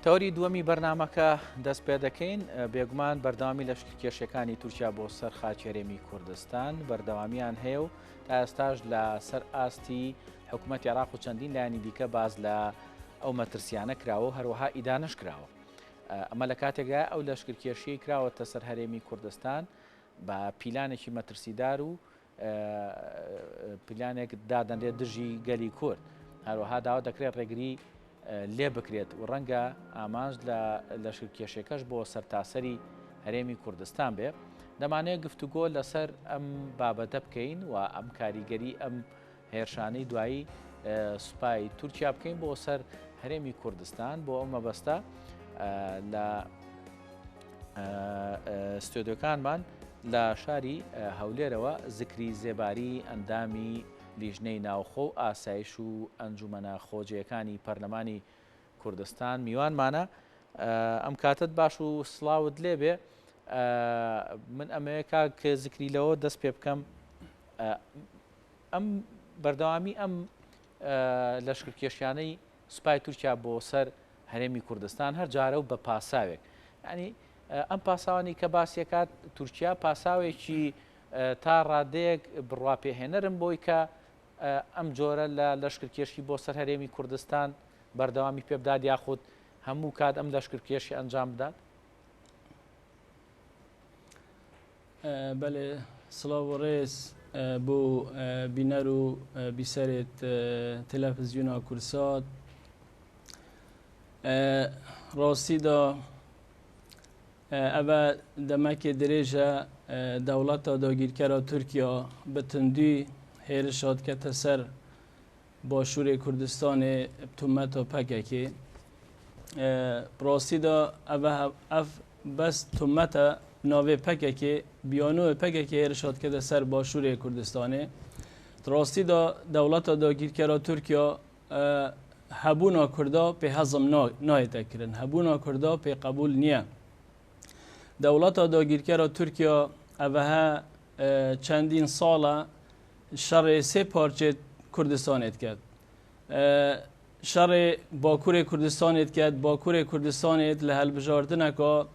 تەوەری دووەمی بەرنامەکە دەست پێ دەکەین بێگومان بەردەوامی لەشکێشەکانی تورکیا بۆ سەر خاچێرێمی کوردستان بەردەوامیان هەیە و تا ئێستاش لە سەر ئاستی حکوومەتی عێراق و چەندین لایانی دیکە باز لە ئەو مەترسیانە کراوە هەروەها ئیدانەش کراوە. ئەمە لە کاتێکدا ئەو لەشکرکێشی کراوەتە سەر هەرێمی کوردستان بە پیلانێکی مەترسیدار و پیلانێک دادەنرێت دژی گەلی کورد هەروەها داوا دەکرێت ڕێگری لێ بکرێت و ڕەنگە ئامانج لە لەشکرکێشەکەش بۆ سەرتاسەری هەرێمی کوردستان بێ. دەمانەیە گفتوگۆ لەسەر ئەم بابەتە بکەین و ئەم کاریگەری ئەم هێرشانەی دوایی سوپای تورکیا بکەین بۆ سەر هەرێمی کوردستان بۆ ئەو مەبەستە لە ستۆدیۆکانمان لە شاری هەولێرەوە زکری زێباری ئەندامی لیژنەی ناوخۆ و ئاسایش و ئەنجومەنە خۆجیەکانی پەرلەمانی کوردستان میوانمانە. ئەم کاتت باش و سڵاوت لێبێ. من ئەمەیە کاک زکری لەوە دەست پێ بکەم ئەم بەردەوامی ئەم لەشکرکێشیانەی سوپای تورکیا بۆ سەر هەرێمی کوردستان هەر جارە و بە پاساوێک ینی ئەم پاساوانی کە باسیەکات تورکیا پاساوێکی تا ڕادەیەک بڕواپێهێنەرم بۆی کە ئەم جۆرە لە لەشکرکێشی بۆ سەر هەرێمی کوردستان بەردەوامی پێ بدات یاخود هەموو کات ئەم لەشکرکێشی ئەنجام بدات. بەێ سڵاو و ڕێز بۆ بینەر و بیسەرێت تەلەڤیزیۆنا کورسات ڕاستیدا ئەvە دەمەکێ درێژە دەوڵەتە داگیرکەرە تورکیا بە توندی هێرشات کەتە سەر باشوورێ کوردستانê تۆمەتە پەکێکê ڕاستیدا ئەv بەس تۆمەتە navê pekekê biyanûyê pekekê hêrişat kete ser başûrê Kurdistanê. Rastî da dewleta dagîrkera Tirkiya hebûna Kurda pê hezm nayê kirin. Hebûna Kurda pê qebûl niye. Dewleta dagîrkera Tirkiya evehe çendîn sala şerê sê parçê Kurdistanê diket. Şerê Bakurê Kurdistanê diket. Bakurê Kurdistanê li helbijardineka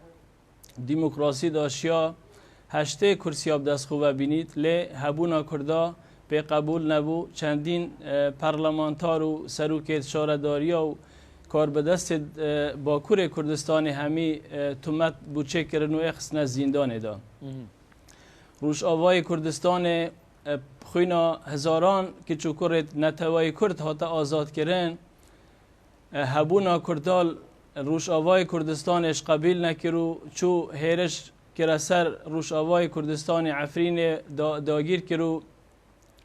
دیموکراسی داشیا هشته کرسیاب دست خوبه بینید لی هبونا کردا به قبول نبو چندین پارلمانتار و سروکت شارداریا و کار به دست باکور کردستان همی تومت بوچه کرن و اخسنه زندان دا روش آوای کردستان خوینا هزاران که چوکرت نتوای کرد هاتا آزاد کرن هبونا کردال روش آوای کردستانش قبیل نکرو چو هیرش کرا سر روش آوای کردستان عفرین داگیر کرو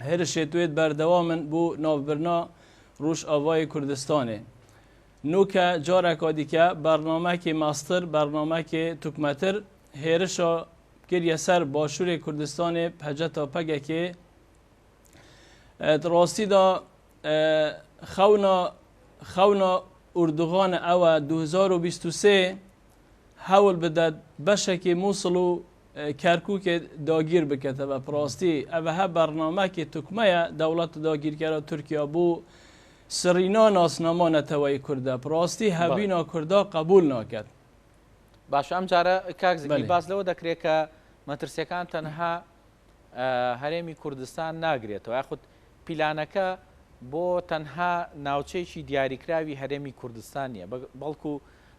هیرش توید بردوامن بو ناوبرنا روش آوای کردستانه نوکه جارکا دیکه برنامه که ماستر برنامه که تکمتر هیرشا کریه سر باشور کردستان پجتا پگه که راستی دا خونا اردوغان او 2023 حول بدد بشک موصل و کرکوک داگیر بکته و پراستی اوه برنامه که تکمه دولت داگیر کرده ترکیه بو سرینا ناسنامه نتوایی کرده پراستی هبینا کرده قبول ناکد. باش ئەم جارە کاک زگی باز لەوە دەکرێت کە مەترسیەکان تەنها هەرێمی کوردستان ناگرێتەوە یاخود پیلانەکە بۆ تەنها ناوچەیەکی دیاریکراوی هەرێمی کوردستان نیە بەڵکو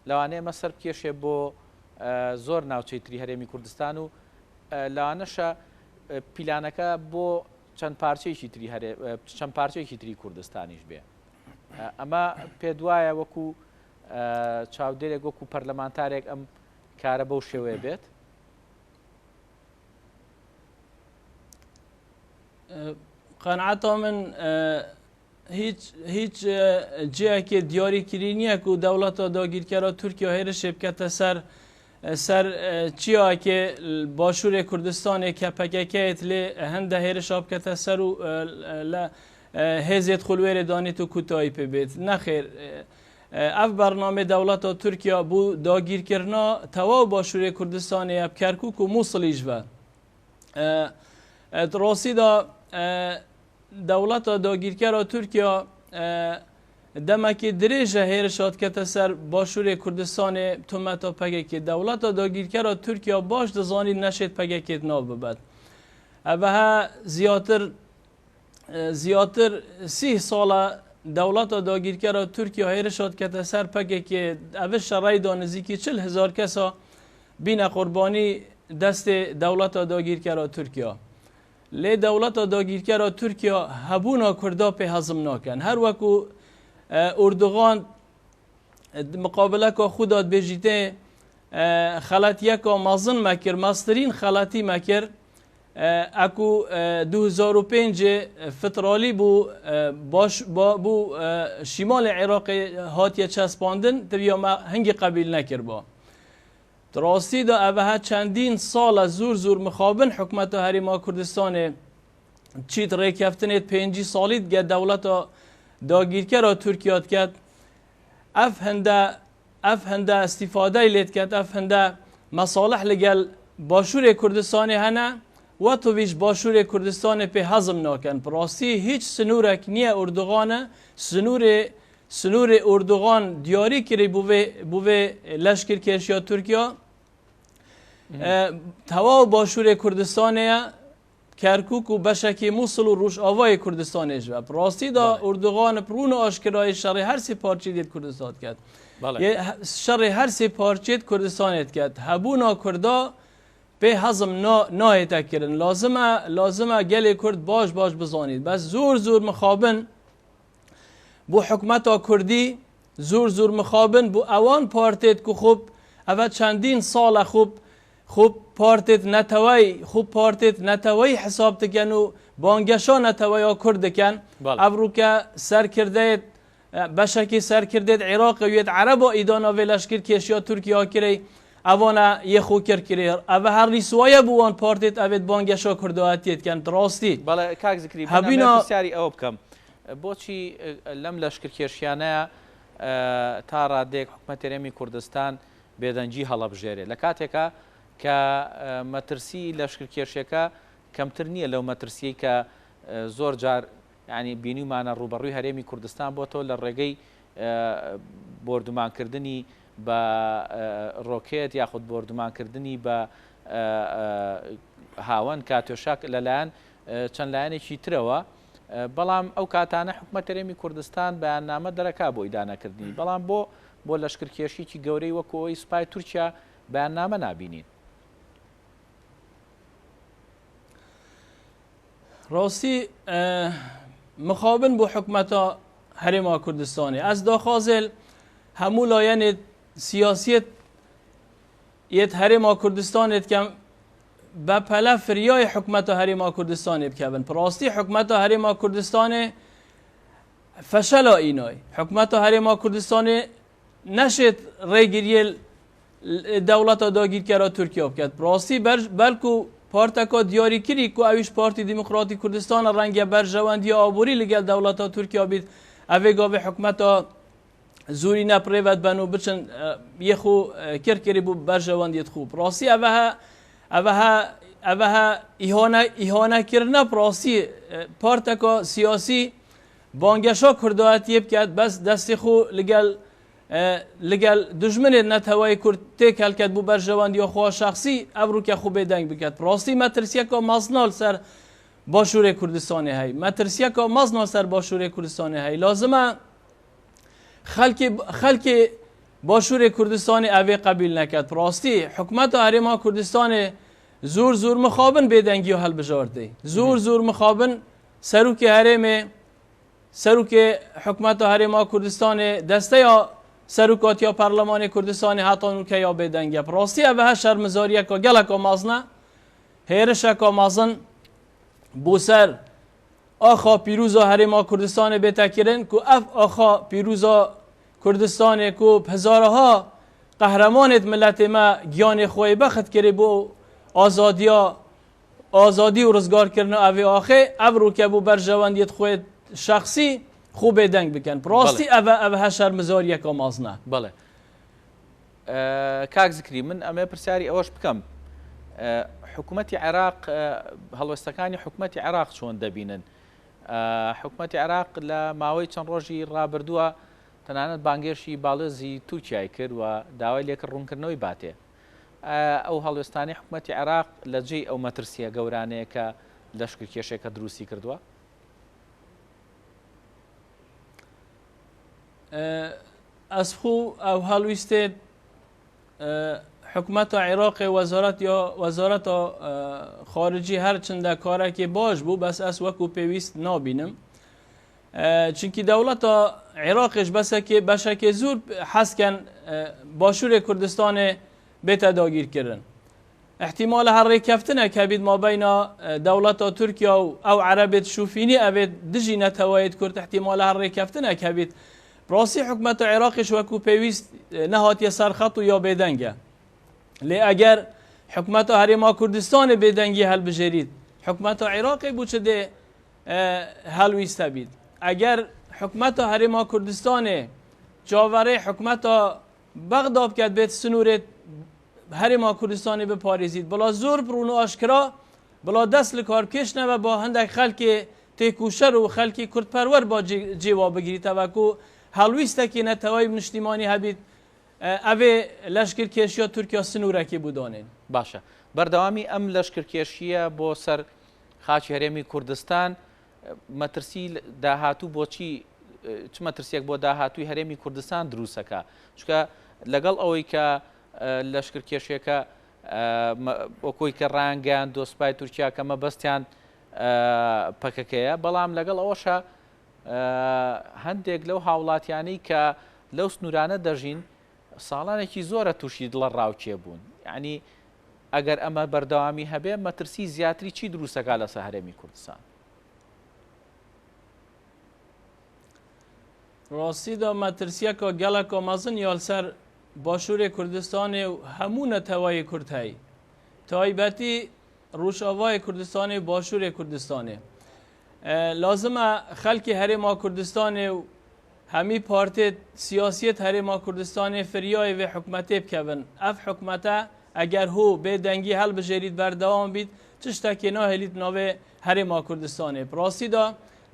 لەوانەیە مەسەر بکێشێ بۆ زۆر ناوچەی تری هەرێمی کوردستان و لەوانەشە پیلانەکە بۆ چەند پارچەیەکی تری کوردستانیش بێ. ئەمە پێ دوایە وەکو چاودێرێک وەکو پەرلەمانتارێک ئەم کارە بەو شێوەیە بێت. قەنعەتا من هیچ جیەکێ دیاریکردنی نییە و دەوڵەتە داگیرکەرە تورکیا هێرشێ بکەتە سەر چیاکێ باشوورێ کوردستانێ کە پەکەکەیت لێ هەندە هێرشا بکەتە سەر و لە هێزێت خولوێرێ دانێت و کوتایی پێ بێت نەخێر. ئەف بەرنامە دەوڵەتە تورکیا بوو داگیرکردنا تەواو باشوورێ کوردستانê هەب کەرکوک و مووسڵیش بە. ڕاستیدا دەوڵەتە داگیرکەرە تورکیا دمکی دریجه هیرشات که سر باشور کردستان تومتا پگه که دولت داگیرکر ترکیه باش دزانی نشد پگه که ناو ببد اوها زیاتر 30 ساله دولت داگیرکر ترکیه هیرشات که سر پگه که اوش شرای دانزی که 40,000 کسا بین قربانی دست دولت داگیرکر ترکیه لی دولت داگیرکر ترکیه هبونا کردا په هضم ناکن هر وکو اردوغان مقابله که خودت بجیته خلاطیه که مازن مکر ماسترین خلاطی مکر اکو 2005 فترالی بو باش بو شمال عراق هاتیه چسباندن تبیا ما هنگی قبیل نکر با دراستی دا اوها چندین سال زور مخابن حکمت هریما کردستان چیت ریکفتنیت 5 سالید گه دولت داگیرکر ترکیه کرد اف هنده استفاده لید کرد اف هنده مصالح لگل باشور کردستان هنه و تو ویش باشور کردستان په هضم ناکن براستی هیچ سنورک نیه اردوغانه سنور اردوغان دیاری کری بوه لشکر کشیا ترکیه توا باشور کردستانه کرکوک و بشکی موصل و روش آوای کردستان اجوه راستی دا اردوغان پرون آشکرای شر هر سی پارچه دید کردستان کرد شر هر سی پارچه کردستان کرد هبونا کردا به هضم نایت کردن لازمه گل کرد باش بزانید بس زور مخابن بو حکمت کردی زور مخابن بو اوان پارتید که خوب اول چندین سال خوب پارتید نتوی حساب تکن و بانگشا نتوی کرد کن ابرو که سر کرده بشکی سر کرده عراق وید عرب و ایدانا ولشکر کشیا ترکیه کری اوانا یه خو کری اوه هر ریسوایه بوان پارتید اوید بانگشا کرده هاتید کن دراستی بله کاک ذکری من پرسیاری او بکم بۆچی لەم لەشکرکێشیانەیە تا ڕادێک حکومەتی هەرێمی کوردستان بێدەنجی هەڵەبژێرێت لە کاتێکە کە مەترسی لەشکرکێشیەکە کەمتر نییە لەو مەترسیەی کە زۆر جار ینی بینیمانە ڕوبەڕووی هەرێمی کوردستان بۆتەوە لە ڕێگەی بردومانکردنی بە ڕۆکێت یاخود بردومانکردنی بە هاوەن کاتۆشاک لەلایەن چەند لایەنێکی ترەوە بەڵام ئەو کاتانە حکومەتی هەرێمی کوردستان بەیاننامە دەرەکا بۆ ئیدانەکردنی بەڵام بۆ لەشکرکێشیی گەورەی وەکو ئەوی سوپای تورکیا بەیاننامە نابینین راستی مخابن بو حکمتا هرما کردستانی از داخازل همو لایان سیاسیت یت هرما کردستانیت کم با پلا فریای حکمتا هرما کردستانی بکبن راستی حکمتا هرما کردستانی فشلا اینای حکمتا هرما کردستانی نشد ریگیریل دولت داگیر کرا ترکیه بکد راستی بلکو پارتکا دیاری کری که اویش پارتی دموکراتی کردستان رنگ برجواندی آبوری لگل دولت ترکیه بید اوی گاوه حکمتا زوری نپریود بنو بچن یخو کرکری بو برجواندیت خوب راستی اوها ایهانه کرنه پراسی پارتکا سیاسی بانگشا کردهاتی بکد بس دستی خو لگل دشمن نتوای کرد تکل کد بو برجواندی یا خواه شخصی ابرو که خوب دنگ بکد پراستی مترسیه که مزنال سر باشور کردستانی هی مترسیه که مزنال سر باشور کردستانی هی لازمه خلق باشور کردستانی اوی قبیل نکد پراستی حکمت هرما کردستان زور مخابن بدنگی و حل بجارده زور مخابن سروک حکمت هرما کردستان دسته یا سروکات یا پارلمان کردستان هاتانو که یا بدنگی پراستی اوه شرمزاریه که گلک مازنه هیرشه که مازن بوسر آخا پیروزا هرما کردستان بتکرن که اف آخا پیروزا کردستان که هزارها قهرمانت ملت ما گیان خوی بخت کری بو آزادی و رزگار کردن اوی آخه ابرو که بو برجواندیت خوی شخصی خوب دنگ بکن پراستی اوه شرمزار یکا مازنه بله کاک ذکری من اما پرسیاری اوش بکم حکومتی عراق هەڵوێستەکانی حکومەتی عراق چۆن دەبینن حکوومەتی عێراق لە ماوەی چەند ڕۆژی ڕابردووە تەنانەت بانگێشی باڵێزی تورکیای کرد و داوای لێکە ڕوونکردنەوەی باتێ. ئەو هەڵوێستانی حکوومەتی عێراق لە جێی ئەو مەترسیە گەورانەیە کە لەشکرکێشێکە دروستی کردووە. ئەسخو ئەو هەڵویستێت حکوومەتە عێراقی وەزارەتە خارجی هەرچنددە کارێکی باش بوو بەس ئەس وەکو پێویست نابینم چونکی دەوڵەتە عێراقیش بەشێکی زۆر حەزکەن باشووری کوردستانی بێتە داگیرکردن. احتیمالە هەر ڕێککەفتنێک هەبێت مابەینە دەوڵەتە تورکیا و ئەو عەرەبێت شوفینی ئەبێت دژی نەتەوایەت کورد احتیمالە هەر ڕێککەفتنێک هەبێت. ڕاستی حکوومەتە عێراقیش وەکو پێویست نەهاتیە سەرخەت و یا بێدەنگە. لێ ئەگەر حکوومەتە هەرێما کوردستانی بێدەنگی هەڵبژێریت حکوومەتە عێراقی بوو چ دێ هەڵویستە بیت. ئەگەر حکوومەتە هەرێما کوردستانی چاوەڕێ حکوومەتە بەغدا بکات بێت سنوورێت هەرێما کوردستانی بپارێزیت بەڵا زۆر بڕون و ئاشکرا بەڵا دەست لە کارکێشنەوە بۆ هەندێک خەڵکی تێکوشەر و خەڵکی کوردپەروەر با جێوا بگریتەوەکو هەڵویستێکی نەتەوەی نیشتیمانی هەبیت ئەوێ لەشکرکێشیە تورکیا سنوورێکی بودانێن. باشە بەردەوامی ئەم لەشکرکێشیە بۆ سەر خاچی هەرێمی کوردستان مەترسی داهاتوو بۆچی چ مەترسیەک بۆ داهاتووی هەرێمی کوردستان دروستەکە چکە لەگەڵ ئەوەی کە لەشکرکێشیەکە وەکۆی کە ڕانگەیان دۆسپای تورکیا کە مەبەستیان پەکەکەیە بەڵام لەگەڵ ئەوەشە هەندێک لەو هاوڵاتیانەی کە لەو سنوورانە دەژین ساڵانێکی زۆرە تووشی دڵە ڕاوچێ بوون. یعنی ئەگەر ئەمە بەردەوامی هەبێ مەترسی زیاتری چی دروستەکە لەسەر هەرێمی کوردستان؟ ڕاستیدا مەترسیەکە گەلێکە مەزن یالسەر باشووری کوردستانی و هەموو نەتەوەی کورد هەیە تایبەتی ڕۆژاوای کوردستانی و باشووری کوردستانی. لازمە خەڵکی هەرێما کوردستانی و هەمی پارتێت سیاسیت هەرێما کوردستانی فریای وێ حکوومەتێ بکەون. ئەف حکوومەتە ئەگەر هۆ بێدەنگی هەڵبژێریت بەردەوام بیت چ شتێکی ناهێلیت ناوێ هەرێما کوردستانی. ڕاستیدا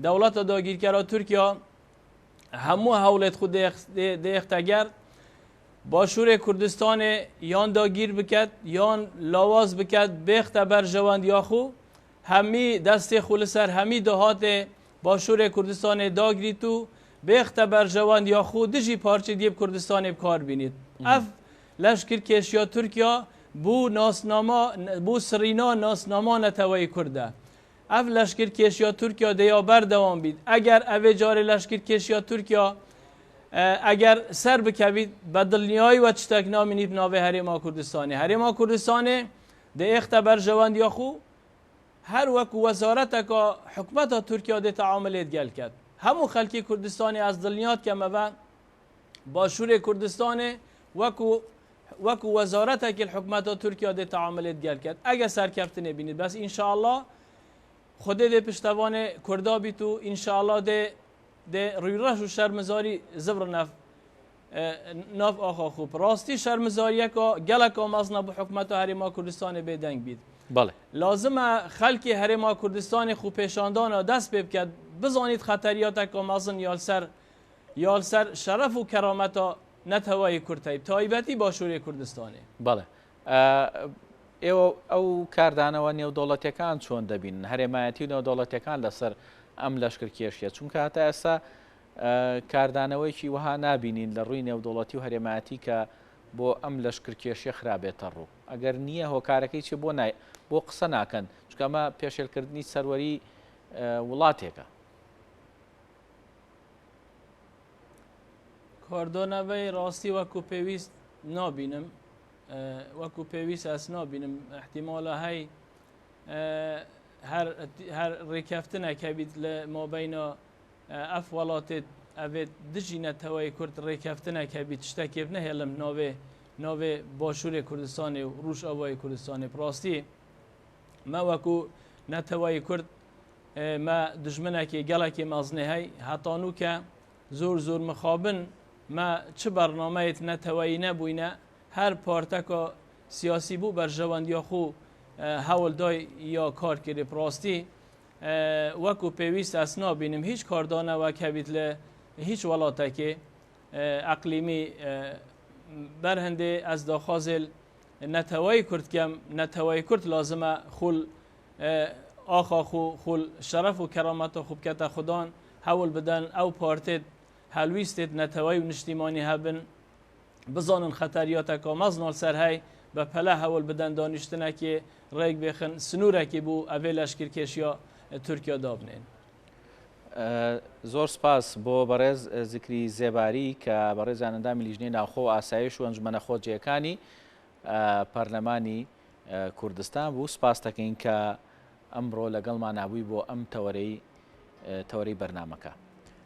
دەوڵەتە داگیرکەرە تورکیا هەموو هەوڵێت خود دێختەگەر باشووری کوردستانی یان داگیر بکات یان لاواز بکات بێختە بەرژەوەندیاخو هەمی دەستی خو لەسەر هەمی دەهاتێ باشووری کوردستانی داگریت و بێختە بەرژەوەندیاخو دژی پارچە دیب کوردستانی بکار بینیت. ئەف لەشکرکێشیە تورکیا بوو سڕینا ناسناما نەتەوەی کوردە. ئەف لەشکرکێشیە تورکیا دەیا بەردەوام بیت. ئەگەر ئەوێ جارێ لەشکرکێشیە تورکیا ئەگەر سەر بکەویت بە دڵنیایی وە شتێک نامینیت ناوێ هەرێما کوردستانی. هەرێما کوردستانی دەیەختە بەرژەوەندیاخو هەر وەکو وەزارەتێکە حکوومەتە تورکیا دێ تەعاملێت گەل کرد. هەموو خەڵکی کوردستانی ئەس دڵنیات کەمەوە باشووری کوردستانی وەکو وەزارەتێکی حکوومەتە تورکیا دێ تەعاملێت گەل کرد. ئەگە سەرکەفتنێ بینیت بەس ئینشاءالله خودێ دێ پشتەوانێ کوردا بیت و ئینشاءالله دێ ڕوویڕەش و شەرمزاری زبر ناف ئاخا خوب. ڕاستی شەرمزاریەکە گەلێکە مەزنە بۆ حکوومەتە هەرێما کوردستانی بێدەنگ بیت. لازمە خەڵکی هەرێما کوردستانی خو پێشاندانە دەست پێ بکات بزانیت خەتەریاتێکە مەزن یالسەر شەرەف و کەرامەتە نەتەوەی کورتەی تایبەتی باشووری کوردستانی. بەڵێ ئێوە ئەو کاردانەوە نێودەوڵەتیەکان چۆن دەبین هەرێمایەتی و نێودەوڵەتیەکان لەسەر ئەم لەشکرکێشیە چونکە هەتا ئێستا کاردانەوەیکی وەها نابینین لە ڕووی نێودەوڵەتی و هەرێمایەتی کە بۆ ئەم لەشکرکێشیە خراپێتە ڕوو. ئەگەر نییە هۆکارەکەی چی بۆ قسە ناکەن چونکە ئەمە پێشێلکردنی سەروەری وڵاتێکە. کاردانەوەی ڕاستی وەکو پێویست نابینم وەکو پێویست ئەس نابینم. احتیمالە هەی هەر ڕێککەفتنێک هەبیت لە مابەینە ئەف وڵاتێت ئەوێت دژی نەتەوەی کورد ڕێککەفتنێک هەبیت شتێکی نەهێڵم ناوێ باشووری کوردستانی و ڕۆژئاوای کوردستانی. ڕاستی مە وەکو نەتەوەی کورد مە دژمنێکی گەڵێکی مەزنێ هەی هەتانووکە زۆر مخابن مە چ بەرنامەیەت نەتەوەی نەبووینە هەر پارتەکە سیاسی بوو بەرژەوەندیاخو هەوڵدای یا کار کردی. ڕاستی وەکو پێویست ئەس نابینم هیچ کاردانەوە کەویت لە هیچ وڵاتێکێ ئەقلیمی بەرهەندێ ئەس داخوازێل نەتەوەی کورتکەم نەتەوەی کورت لازمە خول ئاخاخ و خول شەرەف و کەرامەتە خوبکەتە خوددان هەوڵ بدەن ئەو پارتێت هەلویستێت نەتەوەی و نیشتیمانی هەبن بزانن خەتەریاتەکە مەزنۆڵ سەر هەی بە پەلە هەوڵ بدەن دانیشتنێکی ڕێک بێخن سنوورێکی بوو ئەvێ لەشکرکێشیە تورکیا دابنێن. زۆر سپاس بۆ بەڕێز زیکری زێباری کە بەڕێز زانەندامی لیژنەی ناوخۆ و ئاسایش و ئەنجومەنە خۆجیەکانی پەرلەمانی کوردستان بوو. سپاس دەکەین کە ئەمڕۆ لەگەڵمان نابووی بۆ ئەم تەوەرەی بەرنامەکە.